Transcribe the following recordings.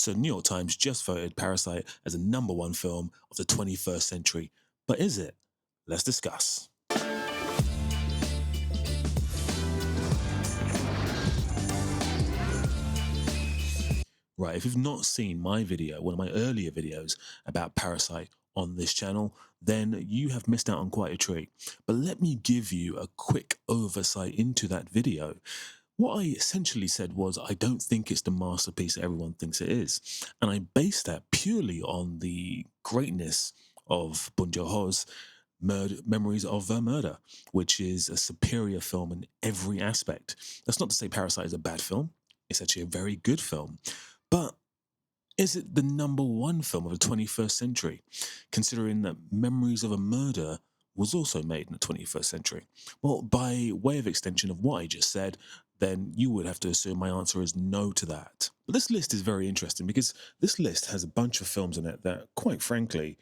So, New York Times just voted Parasite as the number one film of the 21st century. But is it? Let's discuss. Right, if you've not seen my video, one of my earlier videos about Parasite on this channel, then you have missed out on quite a treat. But let me give you a quick oversight into that video. What I essentially said was, I don't think it's the masterpiece that everyone thinks it is. And I based that purely on the greatness of Bong Joon-ho's Memories of Murder, which is a superior film in every aspect. That's not to say Parasite is a bad film. It's actually a very good film. But is it the number one film of the 21st century, considering that Memories of a Murder was also made in the 21st century? Well, by way of extension of what I just said, then you would have to assume my answer is no to that. But this list is very interesting because this list has a bunch of films in it that, quite frankly,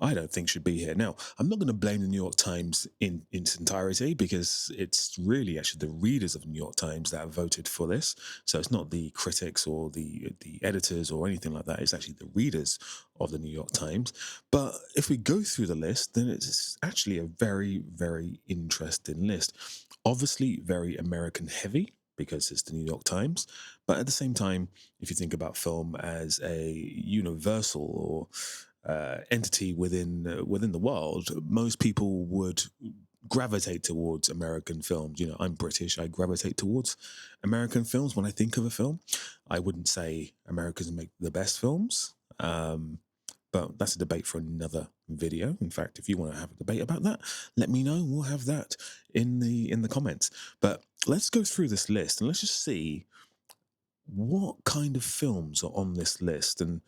I don't think should be here. Now, I'm not going to blame the New York Times in its entirety because it's really actually the readers of the New York Times that have voted for this. So it's not the critics or the editors or anything like that. It's actually the readers of the New York Times. But if we go through the list, then it's actually a very, very interesting list. Obviously, very American heavy because it's the New York Times. But at the same time, if you think about film as a universal or entity within the world, most people would gravitate towards American films. You know, I'm British. I gravitate towards American films when I think of a film. I wouldn't say Americans make the best films, but that's a debate for another video. In fact, if you want to have a debate about that, let me know. We'll have that in the comments. But let's go through this list and let's just see what kind of films are on this list. And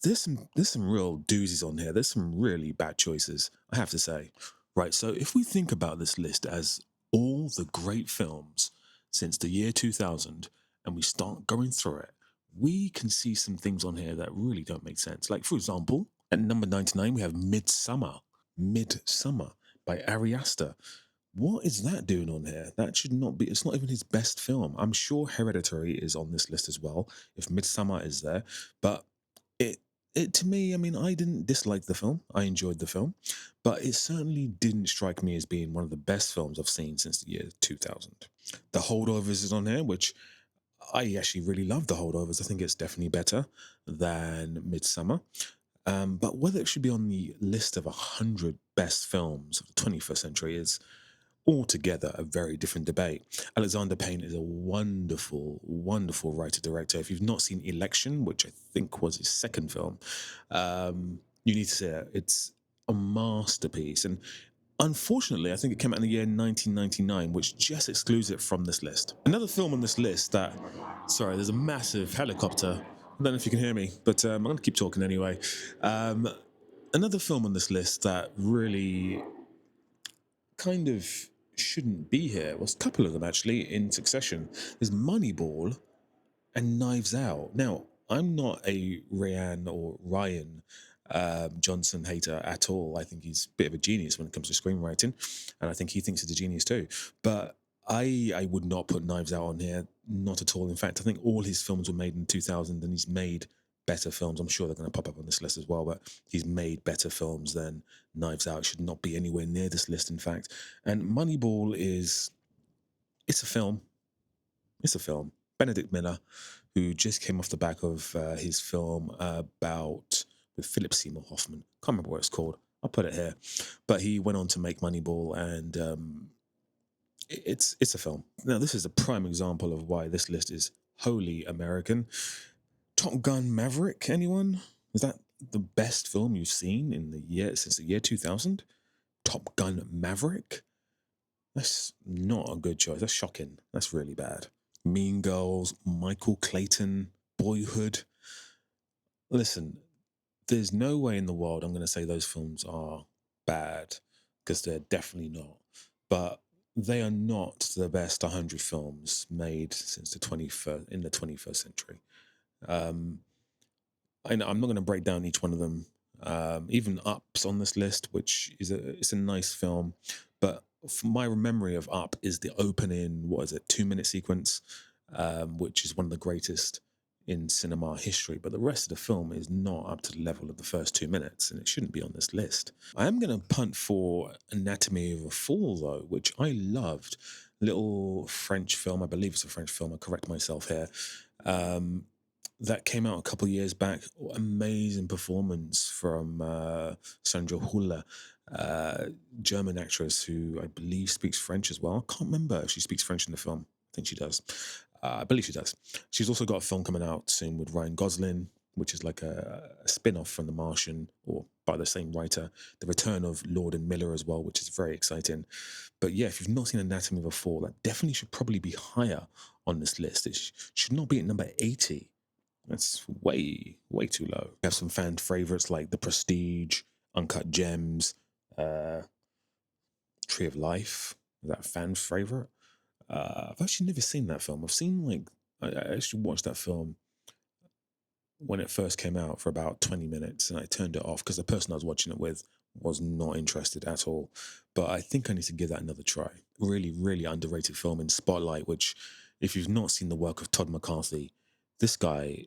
there's some real doozies on here. There's some really bad choices, I have to say. Right, so if we think about this list as all the great films since the year 2000 and we start going through it, we can see some things on here that really don't make sense. Like, for example, at number 99, we have Midsummer. Midsummer by Ari Aster. What is that doing on here? That should not be, it's not even his best film. I'm sure Hereditary is on this list as well, if Midsummer is there. But it it to me, I mean, I didn't dislike the film. I enjoyed the film, but it certainly didn't strike me as being one of the best films I've seen since the year 2000. The Holdovers is on here, which I actually really love. The Holdovers. I think it's definitely better than Midsummer. But whether it should be on the list of 100 best films of the 21st century is altogether a very different debate. Alexander Payne is a wonderful, wonderful writer director. If you've not seen Election, which I think was his second film, you need to see it. It's a masterpiece. And unfortunately, I think it came out in the year 1999, which just excludes it from this list. Another film on this list that, sorry, there's a massive helicopter. I don't know if you can hear me, but I'm going to keep talking anyway. Um, Another film on this list that really kind of shouldn't be here. Well, a couple of them actually in succession. There's Moneyball and Knives Out. Now, I'm not a Ryan Johnson hater at all. I think he's a bit of a genius when it comes to screenwriting, and I think he thinks he's a genius too. But I would not put Knives Out on here, not at all. In fact, I think all his films were made in 2000, and he's made better films. I'm sure they're going to pop up on this list as well, but he's made better films than Knives Out. Should not be anywhere near this list, in fact. And Moneyball it's a film. It's a film. Benedict Miller, who just came off the back of his film about with Philip Seymour Hoffman. Can't remember what it's called. I'll put it here. But he went on to make Moneyball, and it's a film. Now, this is a prime example of why this list is wholly American. Top Gun Maverick, anyone? Is that the best film you've seen in the year since the year 2000? Top Gun Maverick? That's not a good choice. That's shocking. That's really bad. Mean Girls, Michael Clayton, Boyhood. Listen, there's no way in the world I'm going to say those films are bad, because they're definitely not. But they are not the best 100 films made since the 21st in the 21st century. Um, I'm not going to break down each one of them. Even Up's on this list, which is it's a nice film, but my memory of Up is the opening, what is it, 2-minute sequence, which is one of the greatest in cinema history, but the rest of the film is not up to the level of the first 2 minutes, and it shouldn't be on this list. I am going to punt for Anatomy of a Fall, though, which I loved. Little French film, I believe it's a French film, I correct myself here. Um, that came out a couple of years back. Amazing performance from Sandra Huller, German actress who I believe speaks French as well. I can't remember if she speaks French in the film. I think she does. I believe she does. She's also got a film coming out soon with Ryan Gosling, which is like a spin off from The Martian, or by the same writer. The return of Lord and Miller as well, which is very exciting. But yeah, if you've not seen Anatomy of a Fall, that definitely should probably be higher on this list. It should not be at number 80. That's way, way too low. We have some fan favorites like The Prestige, Uncut Gems, Tree of Life. Is that a fan favorite? I've actually never seen that film. I've seen I actually watched that film when it first came out for about 20 minutes, and I turned it off because the person I was watching it with was not interested at all. But I think I need to give that another try. Really, really underrated film in Spotlight, which, if you've not seen the work of Todd McCarthy, this guy,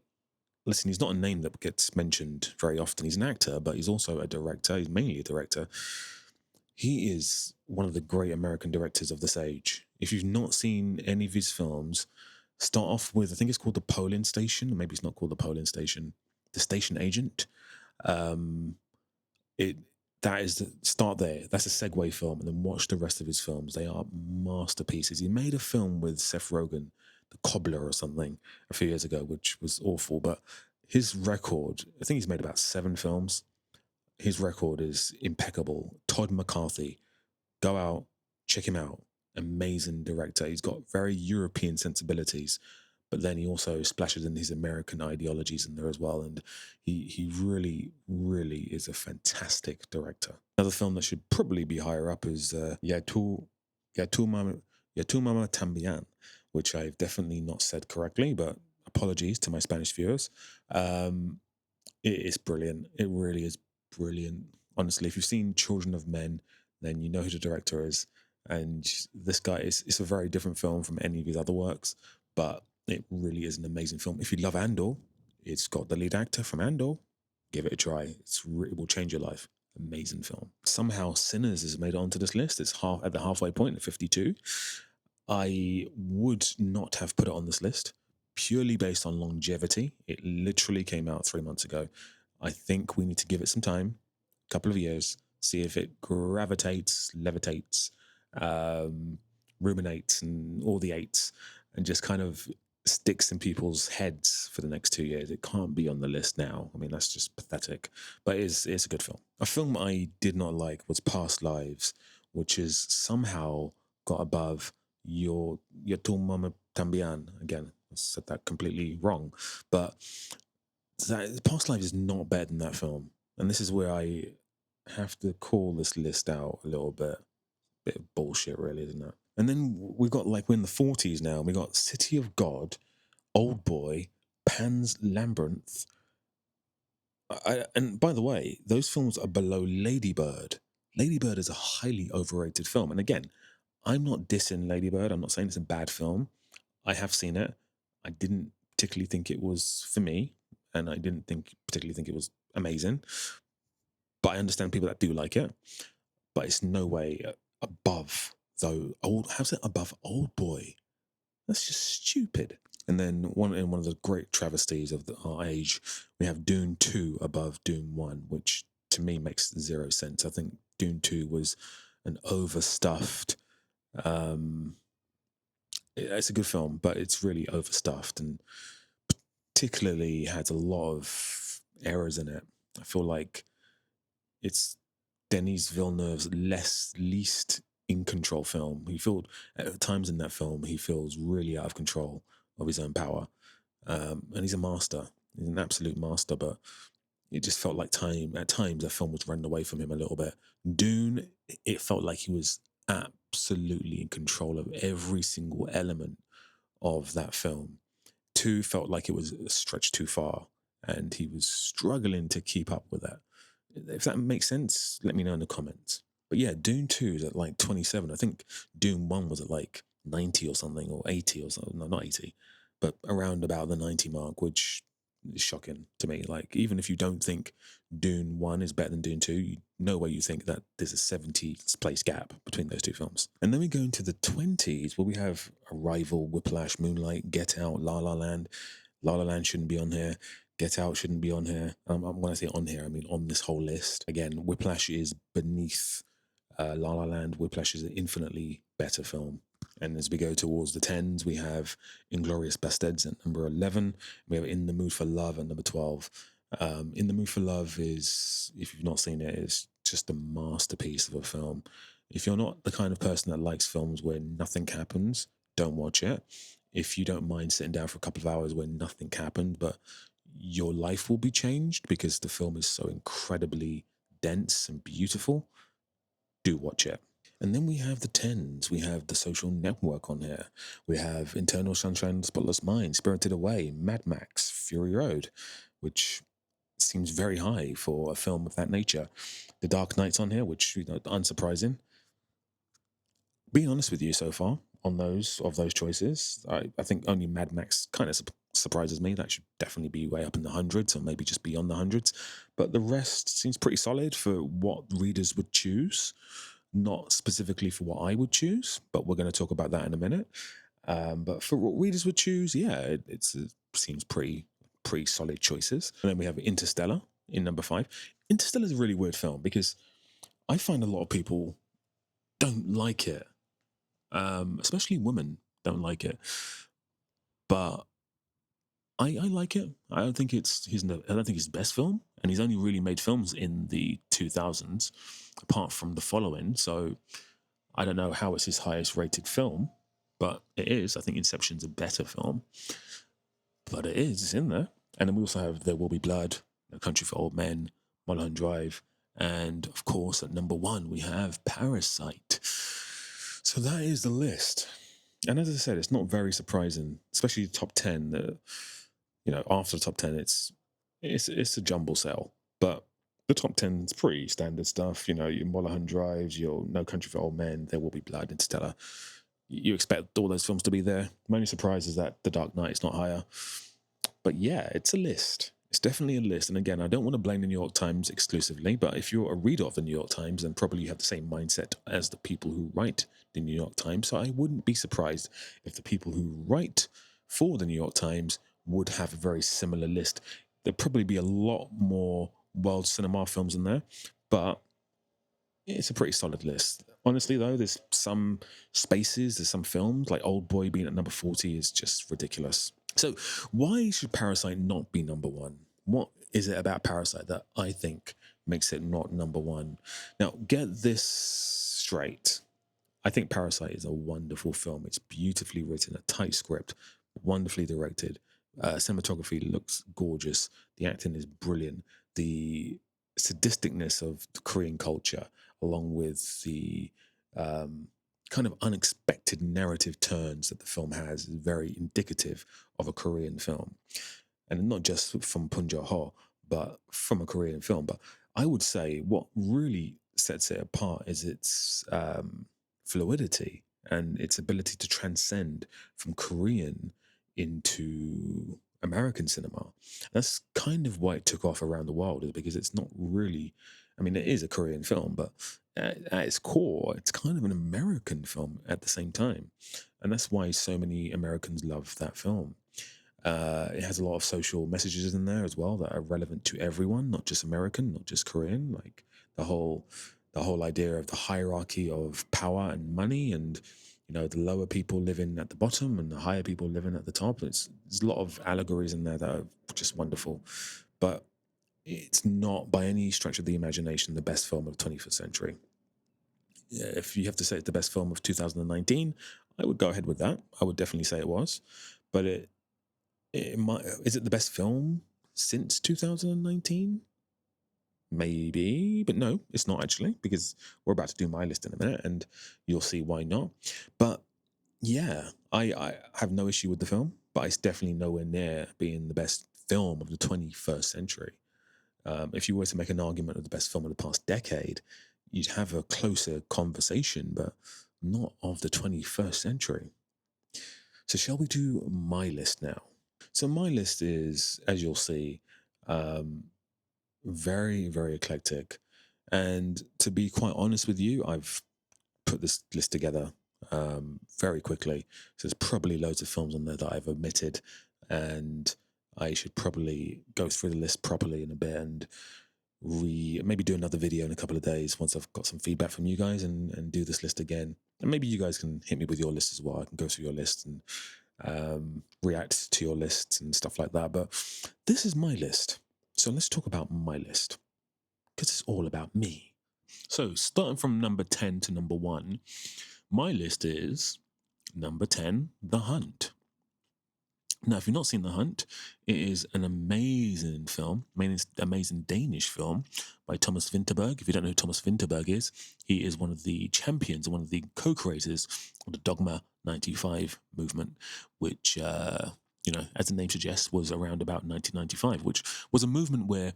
listen, he's not a name that gets mentioned very often. He's an actor, but he's also a director. He's mainly a director. He is one of the great American directors of this age. If you've not seen any of his films, start off with, I think it's called The Polling Station, or maybe it's not called The Polling Station, The Station Agent. Um, it that is the start there. That's a segue film, and then watch the rest of his films. They are masterpieces. He made a film with Seth Rogen, The Cobbler or something, a few years ago, which was awful. But his record, I think he's made about 7 films. His record is impeccable. Todd McCarthy, go out, check him out. Amazing director. He's got very European sensibilities, but then he also splashes in his American ideologies in there as well. And he really, really is a fantastic director. Another film that should probably be higher up is Ya tu Mama También, which I've definitely not said correctly, but apologies to my Spanish viewers. It is brilliant. It really is brilliant. Honestly, if you've seen Children of Men, then you know who the director is. And this guy is, it's a very different film from any of his other works, but it really is an amazing film. If you love Andor, it's got the lead actor from Andor. Give it a try. It will change your life. Amazing film. Somehow Sinners has made it onto this list. It's at the halfway point at 52. I would not have put it on this list purely based on longevity. It literally came out 3 months ago. I think we need to give it some time, a couple of years, see if it gravitates, levitates, ruminates, and all the eights, and just kind of sticks in people's heads for the next 2 years. It can't be on the list now. I mean, that's just pathetic. But it's a good film. A film I did not like was Past Lives, which is somehow got above your Tu Mama También. Again, I said that completely wrong. But Past Lives is not better than that film. And this is where I have to call this list out a little bit. Bit of bullshit, really, isn't it? And then we've got, like, we're in the 40s now, and we got City of God, Old Boy, Pan's Labyrinth. And by the way, those films are below Lady Bird. Lady Bird is a highly overrated film. And again, I'm not dissing Lady Bird. I'm not saying it's a bad film. I have seen it. I didn't particularly think it was for me, and I didn't particularly think it was amazing. But I understand people that do like it. But it's no way above, though. How's it above Old Boy? That's just stupid. And then one of the great travesties of our age, we have Dune 2 above Dune 1, which to me makes 0 sense. I think Dune 2 was an overstuffed. It's a good film, but it's really overstuffed, and particularly had a lot of errors in it. I feel like it's Denis Villeneuve's least in control film. He felt at times in that film he feels really out of control of his own power, and he's a master. He's an absolute master, but it just felt like at times the film was running away from him a little bit. Dune, it felt like he was absolutely in control of every single element of that film. 2 felt like it was stretched too far, and he was struggling to keep up with that. If that makes sense, let me know in the comments. But yeah, Dune 2 is at like 27. I think Dune 1 was at like 90 or something, or 80 or something. No, not 80. but around about the 90 mark, which is shocking to me. Like, even if you don't think Dune 1 is better than Dune 2, no way you think that there's a 70 place gap between those two films. And then we go into the 20s, where we have Arrival, Whiplash, Moonlight, Get Out, La La Land. La La Land shouldn't be on here. Get Out shouldn't be on here. When I say on here, I mean on this whole list. Again, Whiplash is beneath La La Land. Whiplash is an infinitely better film. And as we go towards the tens, we have Inglorious Bastards at number 11. We have In the Mood for Love at number 12. In the Mood for Love is, if you've not seen it, is just a masterpiece of a film. If you're not the kind of person that likes films where nothing happens, don't watch it. If you don't mind sitting down for a couple of hours where nothing happened, but your life will be changed because the film is so incredibly dense and beautiful, do watch it. And then we have the tens. We have The Social Network on here. We have Internal Sunshine of the Spotless Mind, Spirited Away, Mad Max, Fury Road, which seems very high for a film of that nature. The Dark Knight's on here, which, unsurprising. Being honest with you so far on those choices, I think only Mad Max kind of surprises me. That should definitely be way up in the hundreds, or maybe just beyond the hundreds. But the rest seems pretty solid for what readers would choose, not specifically for what I would choose, but we're going to talk about that in a minute. But for what readers would choose, yeah, it seems pretty solid choices. And then we have Interstellar in number 5. Interstellar is a really weird film because I find a lot of people don't like it, especially women don't like it. But I like it. I don't think it's his best film, and he's only really made films in the 2000s, apart from The Following. So I don't know how it's his highest rated film, but it is. I think Inception's a better film, but it is. It's in there. And then we also have There Will Be Blood, No Country for Old Men, Mulholland Drive, and of course at number 1 we have Parasite. So that is the list. And as I said, it's not very surprising, especially the top 10. That after the top 10, it's a jumble sale. But the top 10 is pretty standard stuff. Your Mulholland Drives, your No Country for Old Men, There Will Be Blood, Interstellar. You expect all those films to be there. My only surprise is that The Dark Knight is not higher. But yeah, it's a list. It's definitely a list. And again, I don't want to blame the New York Times exclusively, but if you're a reader of the New York Times, then probably you have the same mindset as the people who write the New York Times. So I wouldn't be surprised if the people who write for the New York Times would have a very similar list. There'd probably be a lot more world cinema films in there, but it's a pretty solid list. Honestly, though, there's some spaces, there's some films, like Old Boy being at number 40 is just ridiculous. So why should Parasite not be number 1? What is it about Parasite that I think makes it not number 1? Now, get this straight. I think Parasite is a wonderful film. It's beautifully written, a tight script, wonderfully directed. Cinematography looks gorgeous. The acting is brilliant. The sadisticness of the Korean culture, along with the kind of unexpected narrative turns that the film has, is very indicative of a Korean film. And not just from Bong Joon-ho, but from a Korean film. But I would say what really sets it apart is its fluidity and its ability to transcend from Korean into American cinema. That's kind of why it took off around the world, is because it's not really, I mean, it is a Korean film, but at its core, it's kind of an American film at the same time. And that's why so many Americans love that film. It has a lot of social messages in there as well that are relevant to everyone, not just American, not just Korean. Like the whole idea of the hierarchy of power and money, and the lower people living at the bottom and the higher people living at the top. There's a lot of allegories in there that are just wonderful, but it's not by any stretch of the imagination the best film of the 21st century. If you have to say it's the best film of 2019, I would go ahead with that. I would definitely say it was, but is it the best film since 2019? Maybe, but no, it's not actually, because we're about to do my list in a minute and you'll see why not. But yeah, I have no issue with the film, but it's definitely nowhere near being the best film of the 21st century. If you were to make an argument of the best film of the past decade, you'd have a closer conversation, but not of the 21st century. So shall we do my list now? So my list is, as you'll see, um, very, very eclectic. And to be quite honest with you, I've put this list together very quickly. So there's probably loads of films on there that I've omitted, and I should probably go through the list properly in a bit and maybe do another video in a couple of days once I've got some feedback from you guys and do this list again. And maybe you guys can hit me with your list as well. I can go through your list and react to your lists and stuff like that. But this is my list. So let's talk about my list because it's all about me. So starting from number 10 to number 1, my list is number 10, The Hunt. Now, if you've not seen The Hunt, it is an amazing film, amazing Danish film by Thomas Vinterberg. If you don't know who Thomas Vinterberg is, he is one of the champions, one of the co-creators of the Dogma 95 movement, which, as the name suggests, was around about 1995, which was a movement where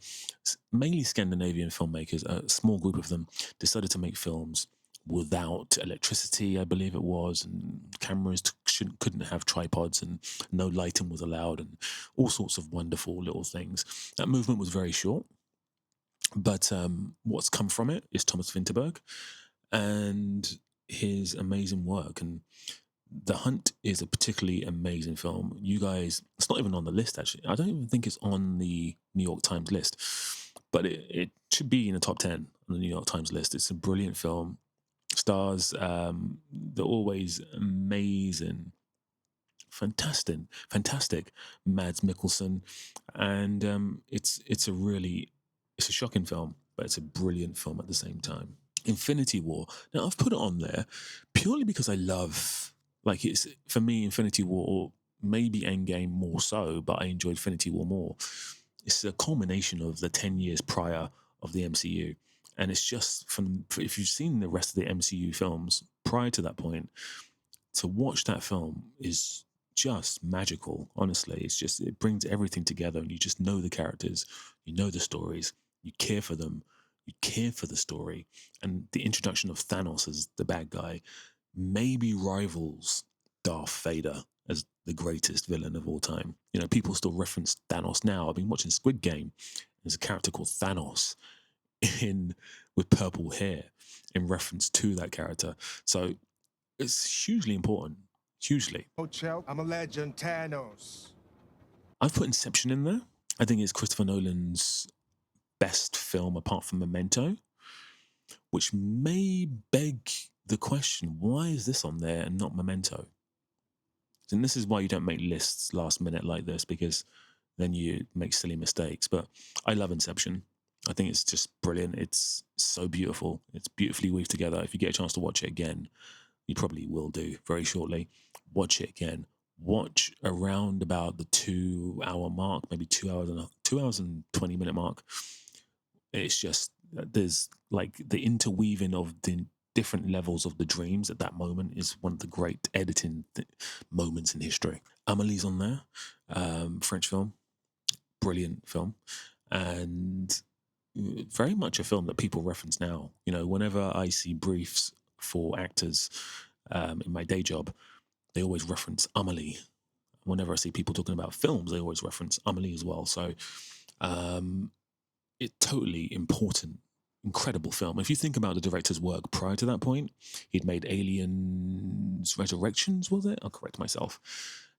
mainly Scandinavian filmmakers, a small group of them, decided to make films without electricity, I believe it was, and cameras couldn't have tripods, and no lighting was allowed, and all sorts of wonderful little things. That movement was very short, but what's come from it is Thomas Vinterberg and his amazing work. And The Hunt is a particularly amazing film. You guys, it's not even on the list actually. I don't even think it's on the New York Times list, but it should be in the top 10 on the New York Times list. It's a brilliant film. Stars the always amazing, fantastic Mads Mikkelsen, and it's a shocking film, but it's a brilliant film at the same time. Infinity War. Now I've put it on there purely because I love, like, it's for me Infinity War, maybe Endgame more so, but I enjoyed Infinity War more. It's a culmination of the 10 years prior of the MCU. And it's just if you've seen the rest of the MCU films prior to that point, to watch that film is just magical. Honestly, it brings everything together, and you just know the characters, you know the stories, you care for them, you care for the story, and the introduction of Thanos as the bad guy maybe rivals Darth Vader as the greatest villain of all time. You know, people still reference Thanos now. I've been watching Squid Game. There's a character called Thanos in with purple hair in reference to that character. So it's hugely important. Hugely. Hotel, I'm a legend, Thanos. I've put Inception in there. I think it's Christopher Nolan's best film apart from Memento, which may beg the question, why is this on there and not Memento? And this is why you don't make lists last minute like this, because then you make silly mistakes. But I love Inception. I think it's just brilliant. It's so beautiful. It's beautifully weaved together. If you get a chance to watch it again, you probably will do very shortly. Watch it again. Watch around about the 2 hour mark, maybe 2 hours and 20-minute mark. It's just there's like the interweaving of the different levels of the dreams at that moment is one of the great editing moments in history. Amelie's on there, French film, brilliant film, and very much a film that people reference now. You know, whenever I see briefs for actors in my day job, they always reference Amelie. Whenever I see people talking about films, they always reference Amelie as well. So it's totally important, incredible film. If you think about the director's work prior to that point, he'd made Aliens Resurrections, was it? I'll correct myself.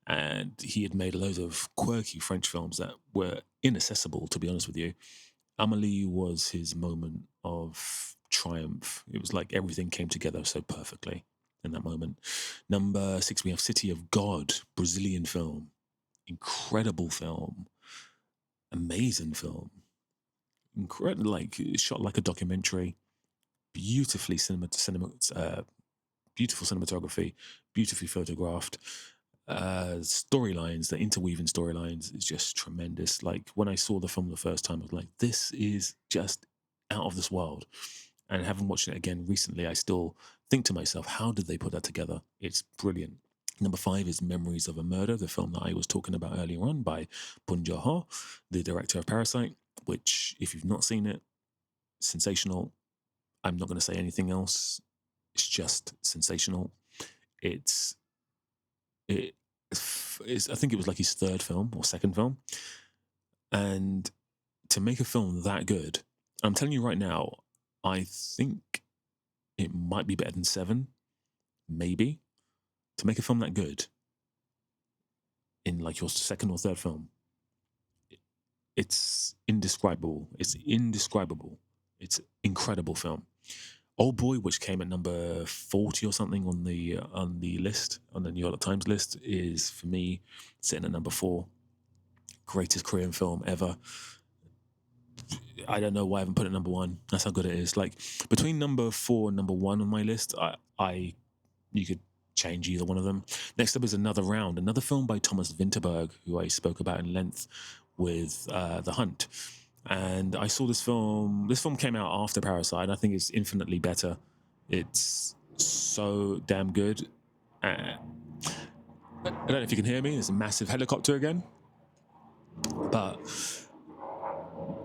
And he had made loads of quirky French films that were inaccessible, to be honest with you. Amelie was his moment of triumph. It was like everything came together so perfectly in that moment. Number 6, we have City of God, Brazilian film. Incredible film. Amazing film. Incredible, like shot like a documentary. Beautifully beautiful cinematography, beautifully photographed. Storylines, the interweaving storylines is just tremendous. Like when I saw the film the first time, I was like, this is just out of this world. And having watched it again recently, I still think to myself, how did they put that together? It's brilliant. Number 5 is Memories of a Murder, the film that I was talking about earlier on by Bong Joon-ho, the director of Parasite, which, if you've not seen it, sensational. I'm not going to say anything else. It's just sensational. It's I think it was like his third film or second film, and to make a film that good, I'm telling you right now, I think it might be better than Seven, maybe. To make a film that good in like your second or third film, it's indescribable. It's indescribable. It's incredible film. Old Boy, which came at number 40 or something on the list, on the New York Times list, is for me sitting at number 4. Greatest Korean film ever. I don't know why I haven't put it number 1. That's how good it is. Like between number 4 and number 1 on my list, I you could change either one of them. Next up is Another Round, another film by Thomas Vinterberg, who I spoke about in length with The Hunt. And I saw this film. This film came out after Parasite. I think it's infinitely better. It's so damn good. I don't know if you can hear me. There's a massive helicopter again. But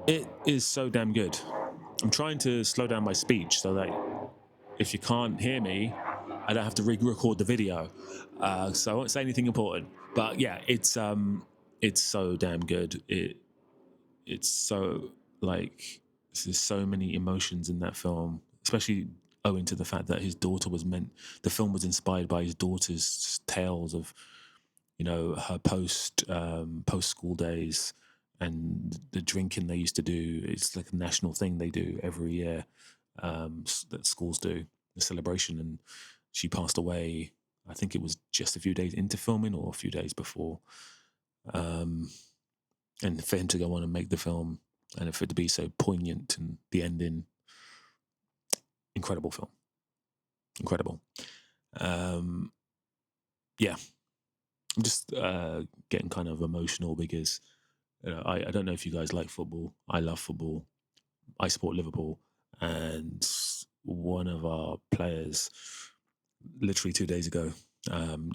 it is so damn good. I'm trying to slow down my speech so that if you can't hear me, I don't have to re-record the video. So I won't say anything important. But yeah, it's so damn good. It's so like there's so many emotions in that film, especially owing to the fact that his daughter was meant. The film was inspired by his daughter's tales of, her post school days and the drinking they used to do. It's like a national thing they do every year, that schools do, the celebration. And she passed away. I think it was just a few days into filming or a few days before. And for him to go on and make the film, and for it to be so poignant, and the ending, incredible film, incredible. Yeah, I'm just getting kind of emotional because I don't know if you guys like football. I love football. I support Liverpool, and one of our players, literally 2 days ago,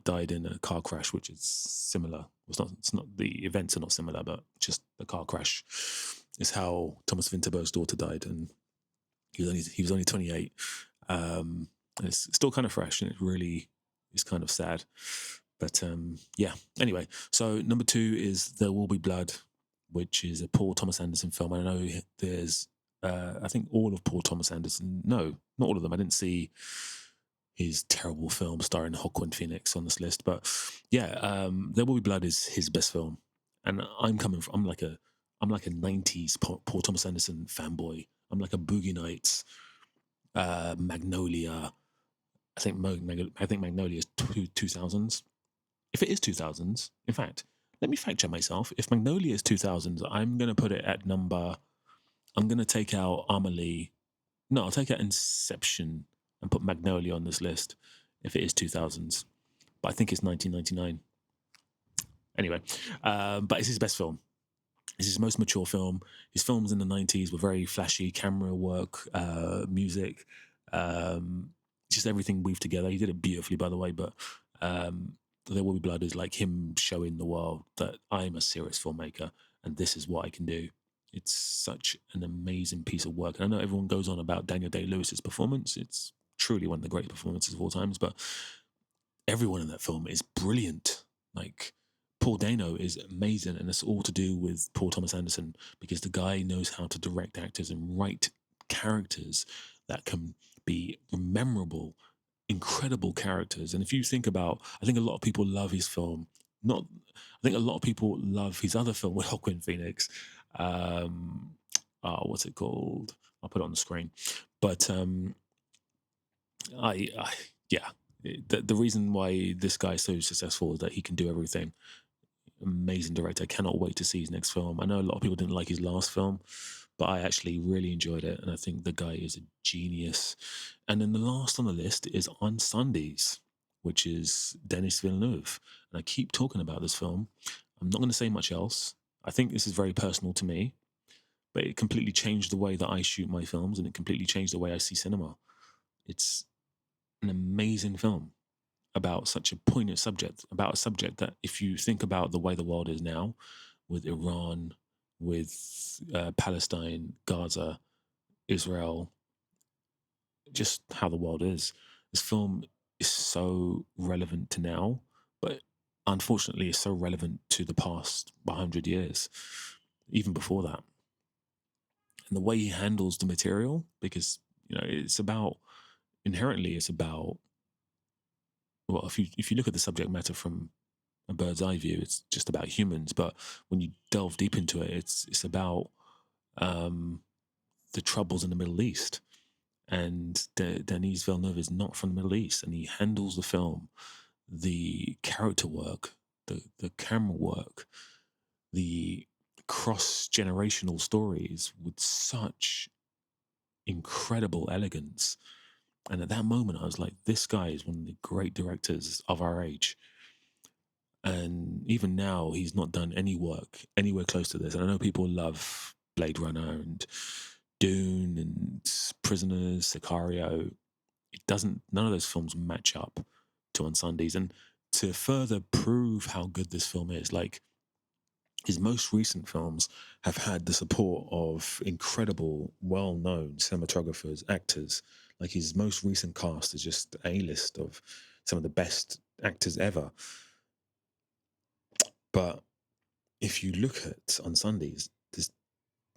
died in a car crash, which is similar. It's not the events are not similar, but just the car crash is how Thomas Vinterberg's daughter died, and he was only 28. And it's still kind of fresh, and it really is kind of sad. But yeah. Anyway, so number 2 is There Will Be Blood, which is a Paul Thomas Anderson film. I know there's, I think all of Paul Thomas Anderson. No, not all of them. I didn't see his terrible film starring Joaquin Phoenix on this list, but yeah, There Will Be Blood is his best film, and I'm like a '90s Paul Thomas Anderson fanboy. I'm like a Boogie Nights, Magnolia. I think Magnolia is 2000s. If it is 2000s, in fact, let me fact check myself. If Magnolia is 2000s, I'm going to put it at number. I'm going to take out Amelie. No, I'll take out Inception and put Magnolia on this list if it is 2000s. But I think it's 1999. Anyway, but it's his best film. It's his most mature film. His films in the 90s were very flashy, camera work, music, just everything weaved together. He did it beautifully, by the way, but There Will Be Blood is like him showing the world that I'm a serious filmmaker and this is what I can do. It's such an amazing piece of work. And I know everyone goes on about Daniel Day-Lewis's performance. It's truly one of the great performances of all times, but everyone in that film is brilliant. Like Paul Dano is amazing, and it's all to do with Paul Thomas Anderson because the guy knows how to direct actors and write characters that can be memorable, incredible characters. And if you think about, I think a lot of people love his film. Not, I think a lot of people love his other film with Joaquin Phoenix. What's it called? I'll put it on the screen. But I yeah, the reason why this guy is so successful is that he can do everything. Amazing director. I cannot wait to see his next film. I know a lot of people didn't like his last film, but I actually really enjoyed it, and I think the guy is a genius. And then the last on the list is On Sundays, which is Denis Villeneuve. And I keep talking about this film. I'm not going to say much else. I think this is very personal to me, but it completely changed the way that I shoot my films, and it completely changed the way I see cinema. It's an amazing film about such a poignant subject, about a subject that, if you think about the way the world is now, with Iran, with Palestine, Gaza, Israel, just how the world is, this film is so relevant to now, but unfortunately is so relevant to the past 100 years, even before that. And the way he handles the material, because it's about inherently, it's about, well, if you look at the subject matter from a bird's eye view, it's just about humans. But when you delve deep into it, it's about um, the troubles in the Middle East. And Denis Villeneuve is not from the Middle East, and he handles the film, the character work, the camera work, the cross generational stories with such incredible elegance. And at that moment, I was like, this guy is one of the great directors of our age. And even now, he's not done any work anywhere close to this. And I know people love Blade Runner and Dune and Prisoners, Sicario. It doesn't, none of those films match up to On Sundays. And to further prove how good this film is, like, his most recent films have had the support of incredible, well-known cinematographers, actors. Like, his most recent cast is just a list of some of the best actors ever. But if you look at On Sundays, there's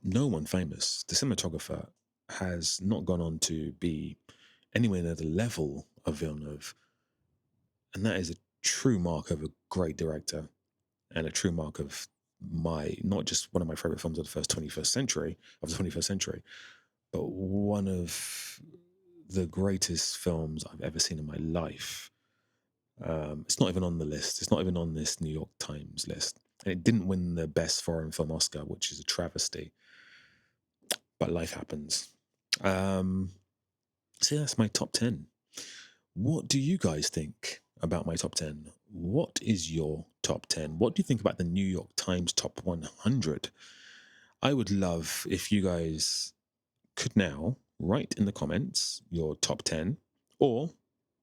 no one famous. The cinematographer has not gone on to be anywhere near the level of Villeneuve, and that is a true mark of a great director and a true mark of my, not just one of my favorite films of the 21st century, but one of the greatest films I've ever seen in my life. It's not even on the list. It's not even on this New York Times list. And it didn't win the Best Foreign Film Oscar, which is a travesty. But life happens. So yeah, that's my top 10. What do you guys think about my top 10? What is your top 10? What do you think about the New York Times top 100? I would love if you guys could now write in the comments your top 10 or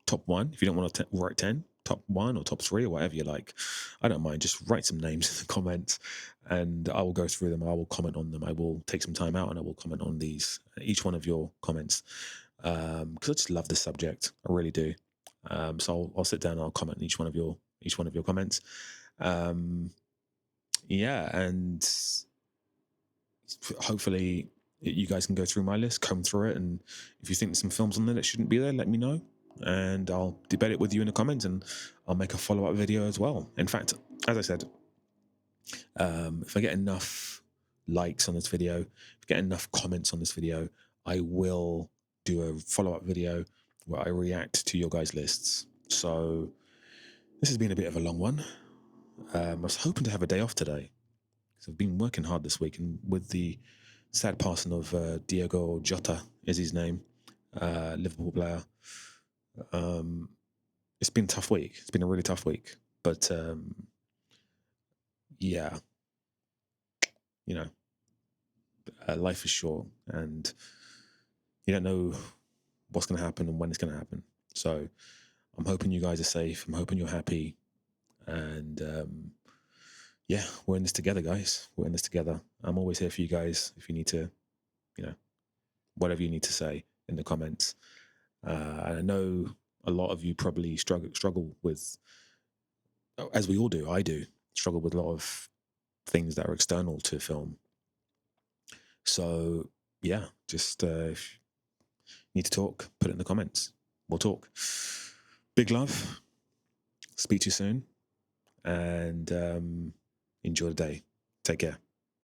top 1 if you don't want to write 10, top 1 or top 3 or whatever you like. I don't mind. Just write some names in the comments and I will go through them. I will comment on them. I will take some time out and I will comment on each one of your comments, because I just love this subject. I really do. So I'll sit down and I'll comment on each one of your comments. Yeah, and hopefully you guys can go through my list, comb through it, and if you think there's some films on there that shouldn't be there, let me know, and I'll debate it with you in the comments, and I'll make a follow-up video as well. In fact, as I said, if I get enough likes on this video, if I get enough comments on this video, I will do a follow-up video where I react to your guys' lists. So this has been a bit of a long one. I was hoping to have a day off today because I've been working hard this week, and with the sad passing of Diego Jota is his name, Liverpool player. It's been a tough week. It's been a really tough week, but yeah, life is short, and you don't know what's going to happen and when it's going to happen. So I'm hoping you guys are safe. I'm hoping you're happy, and yeah, we're in this together, guys. We're in this together. I'm always here for you guys if you need to, whatever you need to say in the comments. And I know a lot of you probably struggle with, as we all do, I do, struggle with a lot of things that are external to film. So yeah, just if you need to talk, put it in the comments. We'll talk. Big love. Speak to you soon. And enjoy the day. Take care.